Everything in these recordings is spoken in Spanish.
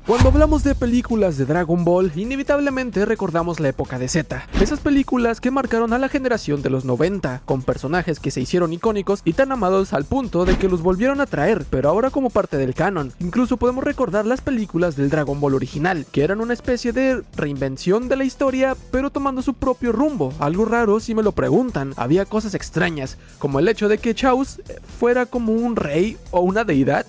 Cuando hablamos de películas de Dragon Ball, inevitablemente recordamos la época de Z. Esas películas que marcaron a la generación de los 90, con personajes que se hicieron icónicos y tan amados al punto de que los volvieron a traer, pero ahora como parte del canon. Incluso podemos recordar las películas del Dragon Ball original, que eran una especie de reinvención de la historia, pero tomando su propio rumbo. Algo raro si me lo preguntan. Había cosas extrañas, como el hecho de que Chaos fuera como un rey o una deidad.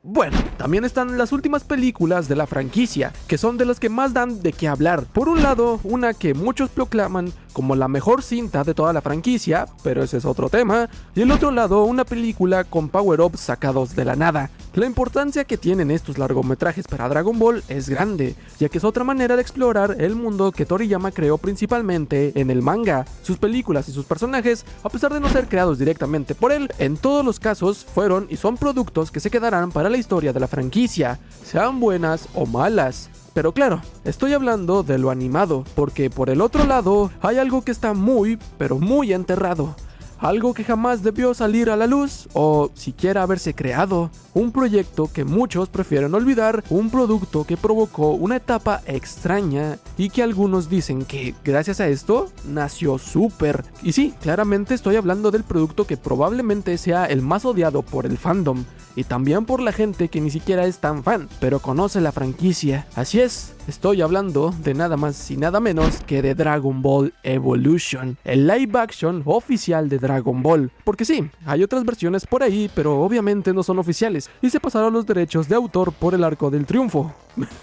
Bueno, también están las últimas películas de la franquicia, que son de las que más dan de qué hablar. Por un lado, una que muchos proclaman como la mejor cinta de toda la franquicia, pero ese es otro tema, y el otro lado, una película con power-ups sacados de la nada. La importancia que tienen estos largometrajes para Dragon Ball es grande, ya que es otra manera de explorar el mundo que Toriyama creó principalmente en el manga. Sus películas y sus personajes, a pesar de no ser creados directamente por él, en todos los casos fueron y son productos que se quedarán para la historia de la franquicia, sean buenas o malas. Pero claro, estoy hablando de lo animado, porque por el otro lado hay algo que está muy, pero muy enterrado. Algo que jamás debió salir a la luz o siquiera haberse creado. Un proyecto que muchos prefieren olvidar, un producto que provocó una etapa extraña y que algunos dicen que gracias a esto nació Super. Y sí, claramente estoy hablando del producto que probablemente sea el más odiado por el fandom y también por la gente que ni siquiera es tan fan, pero conoce la franquicia. Así es, estoy hablando de nada más y nada menos que de Dragon Ball Evolution, el live action oficial de Dragon Ball. Porque sí, hay otras versiones por ahí, pero obviamente no son oficiales y se pasaron los derechos de autor por el Arco del Triunfo.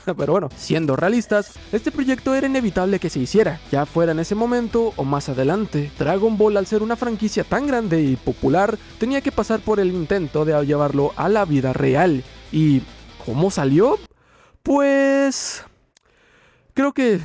Pero bueno, siendo realistas, este proyecto era inevitable que se hiciera, ya fuera en ese momento o más adelante. Dragon Ball, al ser una franquicia tan grande y popular, tenía que pasar por el intento de llevarlo a la vida real. ¿Y cómo salió? Pues creo que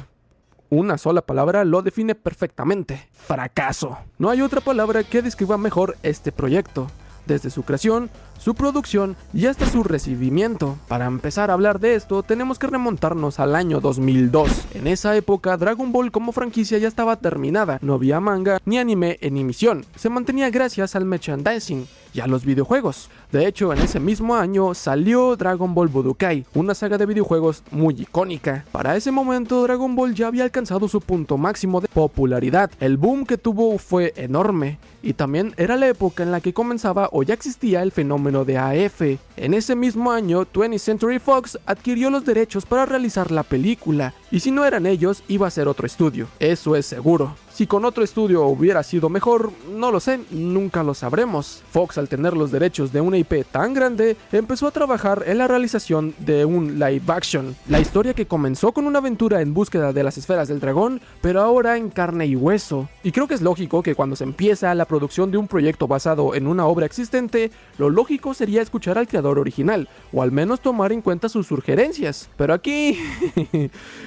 una sola palabra lo define perfectamente: fracaso. No hay otra palabra que describa mejor este proyecto, desde su creación, su producción y hasta su recibimiento. Para empezar a hablar de esto, tenemos que remontarnos al año 2002. En esa época, Dragon Ball como franquicia ya estaba terminada, no había manga ni anime en emisión, se mantenía gracias al merchandising y a los videojuegos. De hecho, en ese mismo año salió Dragon Ball Budokai, una saga de videojuegos muy icónica. Para ese momento, Dragon Ball ya había alcanzado su punto máximo de popularidad. El boom que tuvo fue enorme, y también era la época en la que comenzaba o ya existía el fenómeno de AF. En ese mismo año, 20th Century Fox adquirió los derechos para realizar la película, y si no eran ellos, iba a ser otro estudio, eso es seguro. Si con otro estudio hubiera sido mejor, no lo sé, nunca lo sabremos. Fox, al tener los derechos de una IP tan grande, empezó a trabajar en la realización de un live action. La historia que comenzó con una aventura en búsqueda de las esferas del dragón, pero ahora en carne y hueso. Y creo que es lógico que cuando se empieza la producción de un proyecto basado en una obra existente, lo lógico sería escuchar al creador original, o al menos tomar en cuenta sus sugerencias. Pero aquí,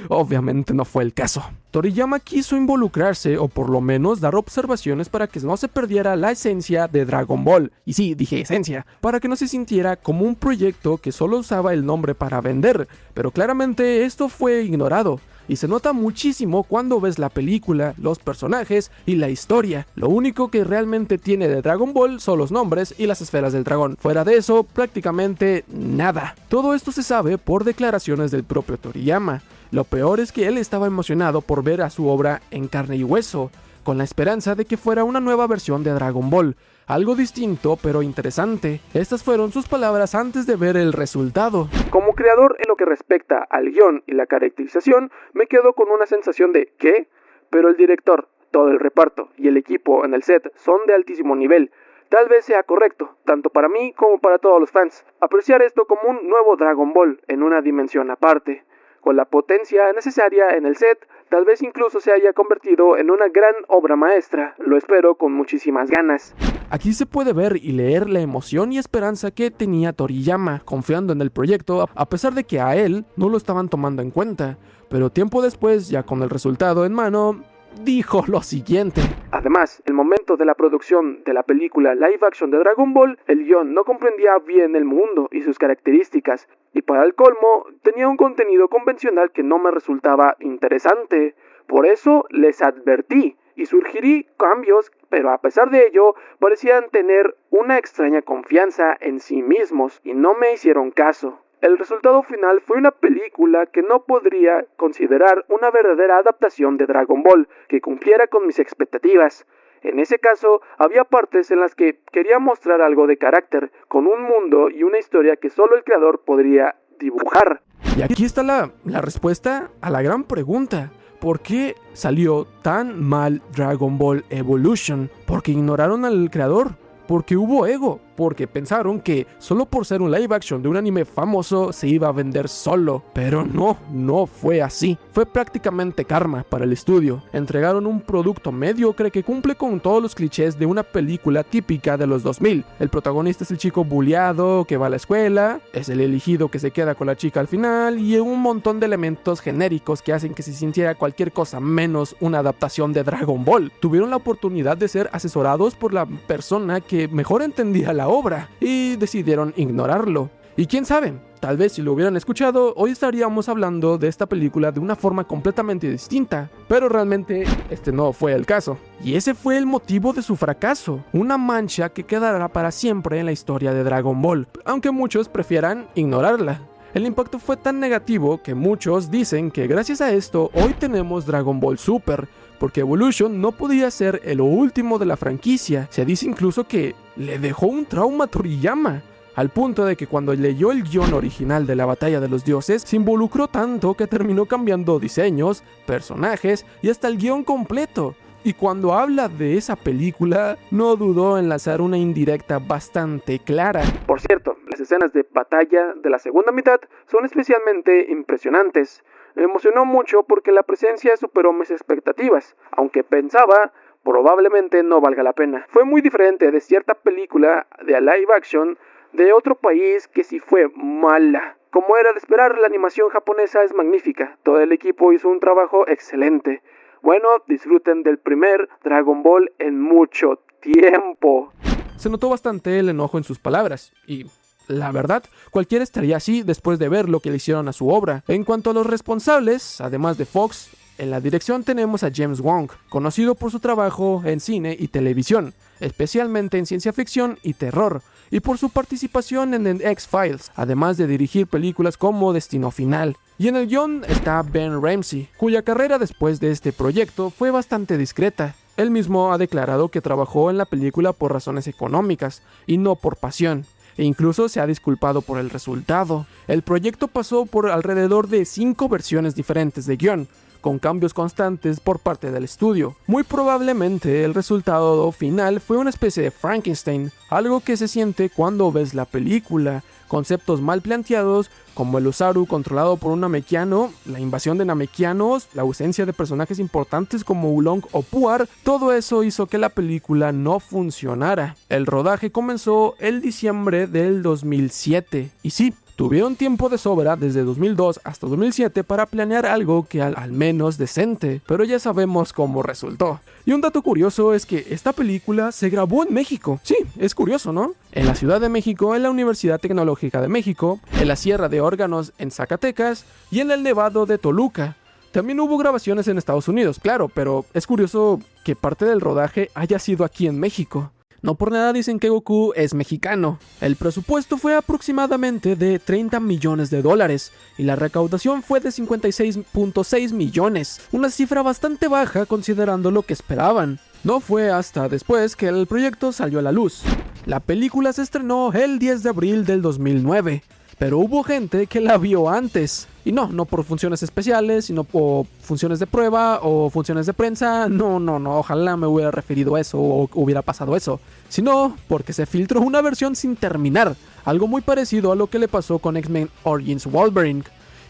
obviamente no fue el caso. Toriyama quiso involucrarse, o por lo menos dar observaciones para que no se perdiera la esencia de Dragon Ball. Y sí, dije esencia, para que no se sintiera como un proyecto que solo usaba el nombre para vender, pero claramente esto fue ignorado. Y se nota muchísimo cuando ves la película, los personajes y la historia. Lo único que realmente tiene de Dragon Ball son los nombres y las esferas del dragón. Fuera de eso, prácticamente nada. Todo esto se sabe por declaraciones del propio Toriyama. Lo peor es que él estaba emocionado por ver a su obra en carne y hueso, con la esperanza de que fuera una nueva versión de Dragon Ball. Algo distinto pero interesante. Estas fueron sus palabras antes de ver el resultado. Como creador, en lo que respecta al guión y la caracterización, me quedo con una sensación de ¿qué? Pero el director, todo el reparto y el equipo en el set son de altísimo nivel. Tal vez sea correcto, tanto para mí como para todos los fans, apreciar esto como un nuevo Dragon Ball en una dimensión aparte. Con la potencia necesaria en el set, tal vez incluso se haya convertido en una gran obra maestra. Lo espero con muchísimas ganas. Aquí se puede ver y leer la emoción y esperanza que tenía Toriyama, confiando en el proyecto, a pesar de que a él no lo estaban tomando en cuenta. Pero tiempo después, ya con el resultado en mano, dijo lo siguiente. Además, el momento de la producción de la película live action de Dragon Ball, el guión no comprendía bien el mundo y sus características, y para el colmo, tenía un contenido convencional que no me resultaba interesante. Por eso les advertí y sugerí cambios, pero a pesar de ello, parecían tener una extraña confianza en sí mismos y no me hicieron caso. El resultado final fue una película que no podría considerar una verdadera adaptación de Dragon Ball, que cumpliera con mis expectativas. En ese caso, había partes en las que quería mostrar algo de carácter, con un mundo y una historia que solo el creador podría dibujar. Y aquí está la respuesta a la gran pregunta. ¿Por qué salió tan mal Dragon Ball Evolution? Porque ignoraron al creador, porque hubo ego, porque pensaron que solo por ser un live action de un anime famoso se iba a vender solo. Pero no fue así. Fue prácticamente karma para el estudio. Entregaron un producto mediocre que cumple con todos los clichés de una película típica de los 2000. El protagonista es el chico bulleado que va a la escuela, es el elegido que se queda con la chica al final y un montón de elementos genéricos que hacen que se sintiera cualquier cosa menos una adaptación de Dragon Ball. Tuvieron la oportunidad de ser asesorados por la persona que mejor entendía la obra y decidieron ignorarlo. Y quién sabe, tal vez si lo hubieran escuchado, hoy estaríamos hablando de esta película de una forma completamente distinta, pero realmente este no fue el caso. Y ese fue el motivo de su fracaso, una mancha que quedará para siempre en la historia de Dragon Ball, aunque muchos prefieran ignorarla. El impacto fue tan negativo que muchos dicen que gracias a esto hoy tenemos Dragon Ball Super, porque Evolution no podía ser lo último de la franquicia. Se dice incluso que le dejó un trauma a Toriyama, al punto de que cuando leyó el guión original de la Batalla de los Dioses, se involucró tanto que terminó cambiando diseños, personajes y hasta el guión completo. Y cuando habla de esa película, no dudó en lanzar una indirecta bastante clara. Por cierto, las escenas de batalla de la segunda mitad son especialmente impresionantes. Me emocionó mucho porque la presencia superó mis expectativas, aunque pensaba probablemente no valga la pena. Fue muy diferente de cierta película de live action de otro país que sí fue mala. Como era de esperar, la animación japonesa es magnífica. Todo el equipo hizo un trabajo excelente. Bueno, disfruten del primer Dragon Ball en mucho tiempo. Se notó bastante el enojo en sus palabras y la verdad, cualquiera estaría así después de ver lo que le hicieron a su obra. En cuanto a los responsables, además de Fox, en la dirección tenemos a James Wong, conocido por su trabajo en cine y televisión, especialmente en ciencia ficción y terror, y por su participación en The X-Files, además de dirigir películas como Destino Final. Y en el guión está Ben Ramsey, cuya carrera después de este proyecto fue bastante discreta. Él mismo ha declarado que trabajó en la película por razones económicas y no por pasión, e incluso se ha disculpado por el resultado. El proyecto pasó por alrededor de 5 versiones diferentes de guión, con cambios constantes por parte del estudio. Muy probablemente el resultado final fue una especie de Frankenstein, algo que se siente cuando ves la película. Conceptos mal planteados como el Osaru controlado por un Namekiano, la invasión de Namekianos, la ausencia de personajes importantes como Oolong o Puar, todo eso hizo que la película no funcionara. El rodaje comenzó el diciembre del 2007 y sí, tuvieron tiempo de sobra desde 2002 hasta 2007 para planear algo que al menos decente, pero ya sabemos cómo resultó. Y un dato curioso es que esta película se grabó en México. Sí, es curioso, ¿no? En la Ciudad de México, en la Universidad Tecnológica de México, en la Sierra de Órganos en Zacatecas y en el Nevado de Toluca. También hubo grabaciones en Estados Unidos, claro, pero es curioso que parte del rodaje haya sido aquí en México. No por nada dicen que Goku es mexicano. El presupuesto fue aproximadamente de $30 millones y la recaudación fue de 56.6 millones, una cifra bastante baja considerando lo que esperaban. No fue hasta después que el proyecto salió a la luz. La película se estrenó el 10 de abril del 2009, pero hubo gente que la vio antes. Y no por funciones especiales, sino por funciones de prueba o funciones de prensa. No, ojalá me hubiera referido a eso o hubiera pasado eso. Sino porque se filtró una versión sin terminar, algo muy parecido a lo que le pasó con X-Men Origins Wolverine.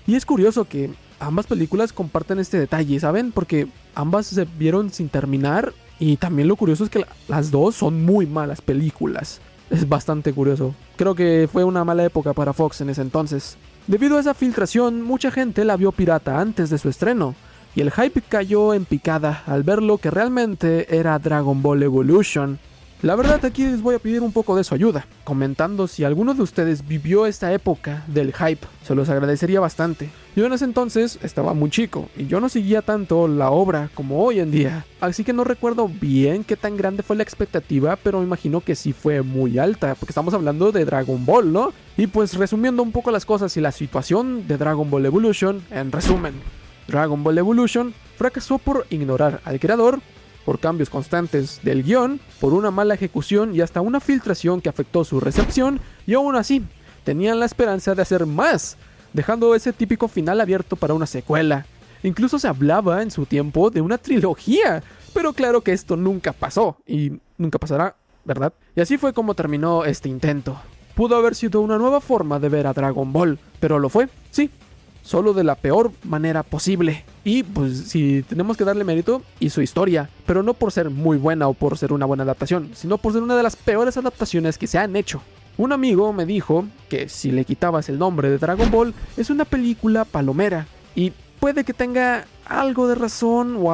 Y es curioso que ambas películas comparten este detalle, ¿saben? Porque ambas se vieron sin terminar y también lo curioso es que las dos son muy malas películas. Es bastante curioso. Creo que fue una mala época para Fox en ese entonces. Debido a esa filtración, mucha gente la vio pirata antes de su estreno, y el hype cayó en picada al ver lo que realmente era Dragon Ball Evolution. La verdad, aquí les voy a pedir un poco de su ayuda, comentando si alguno de ustedes vivió esta época del hype. Se los agradecería bastante. Yo en ese entonces estaba muy chico y yo no seguía tanto la obra como hoy en día, así que no recuerdo bien qué tan grande fue la expectativa, pero me imagino que sí fue muy alta, porque estamos hablando de Dragon Ball, ¿no? Y pues resumiendo un poco las cosas y la situación de Dragon Ball Evolution, en resumen, Dragon Ball Evolution fracasó por ignorar al creador, por cambios constantes del guión, por una mala ejecución y hasta una filtración que afectó su recepción, y aún así, tenían la esperanza de hacer más, dejando ese típico final abierto para una secuela. Incluso se hablaba en su tiempo de una trilogía, pero claro que esto nunca pasó, y nunca pasará, ¿verdad? Y así fue como terminó este intento. Pudo haber sido una nueva forma de ver a Dragon Ball, pero lo fue, sí, solo de la peor manera posible. Y pues si tenemos que darle mérito, hizo historia, pero no por ser muy buena o por ser una buena adaptación, sino por ser una de las peores adaptaciones que se han hecho. Un amigo me dijo que si le quitabas el nombre de Dragon Ball, es una película palomera, y puede que tenga algo de razón o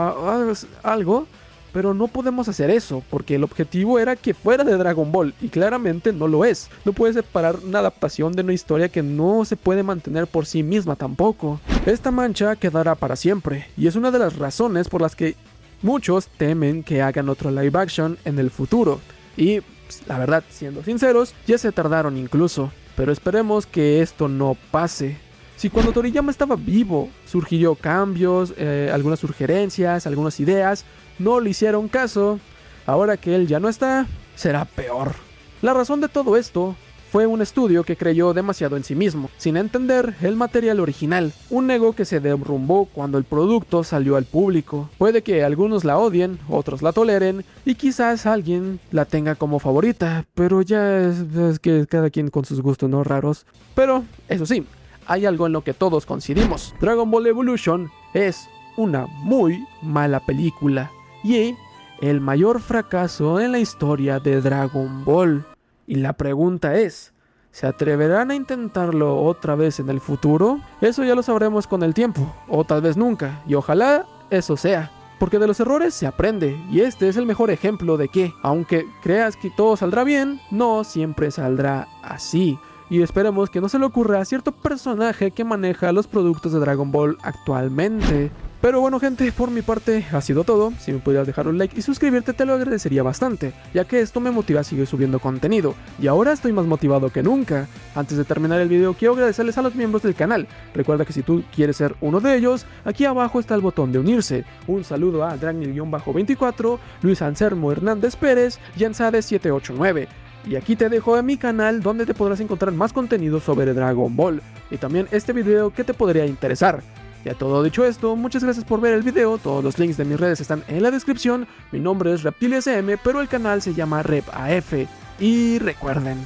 algo, pero no podemos hacer eso, porque el objetivo era que fuera de Dragon Ball, y claramente no lo es. No puedes separar una adaptación de una historia que no se puede mantener por sí misma tampoco. Esta mancha quedará para siempre, y es una de las razones por las que muchos temen que hagan otro live action en el futuro. Y la verdad, siendo sinceros, ya se tardaron incluso, pero esperemos que esto no pase. Si cuando Toriyama estaba vivo surgió cambios, algunas sugerencias, algunas ideas, no le hicieron caso, ahora que él ya no está, será peor. La razón de todo esto fue un estudio que creyó demasiado en sí mismo, sin entender el material original, un ego que se derrumbó cuando el producto salió al público. Puede que algunos la odien, otros la toleren, y quizás alguien la tenga como favorita, pero ya es que cada quien con sus gustos no raros. Pero, eso sí, hay algo en lo que todos coincidimos. Dragon Ball Evolution es una muy mala película y el mayor fracaso en la historia de Dragon Ball. Y la pregunta es, ¿se atreverán a intentarlo otra vez en el futuro? Eso ya lo sabremos con el tiempo, o tal vez nunca, y ojalá eso sea. Porque de los errores se aprende, y este es el mejor ejemplo de que, aunque creas que todo saldrá bien, no siempre saldrá así. Y esperemos que no se le ocurra a cierto personaje que maneja los productos de Dragon Ball actualmente. Pero bueno gente, por mi parte ha sido todo. Si me pudieras dejar un like y suscribirte te lo agradecería bastante, ya que esto me motiva a seguir subiendo contenido, y ahora estoy más motivado que nunca. Antes de terminar el video quiero agradecerles a los miembros del canal. Recuerda que si tú quieres ser uno de ellos, aquí abajo está el botón de unirse. Un saludo a Dragnil-24, Luis Anselmo Hernández Pérez y Ansade789. Y aquí te dejo en mi canal donde te podrás encontrar más contenido sobre Dragon Ball, y también este video que te podría interesar. Ya todo dicho esto, muchas gracias por ver el video, todos los links de mis redes están en la descripción, mi nombre es ReptiliaSM, pero el canal se llama RepAF, y recuerden.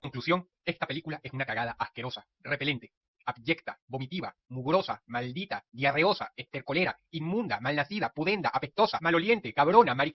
Conclusión, esta película es una cagada asquerosa, repelente, abyecta, vomitiva, mugrosa, maldita, diarreosa, estercolera, inmunda, malnacida, pudenda, apestosa, maloliente, cabrona,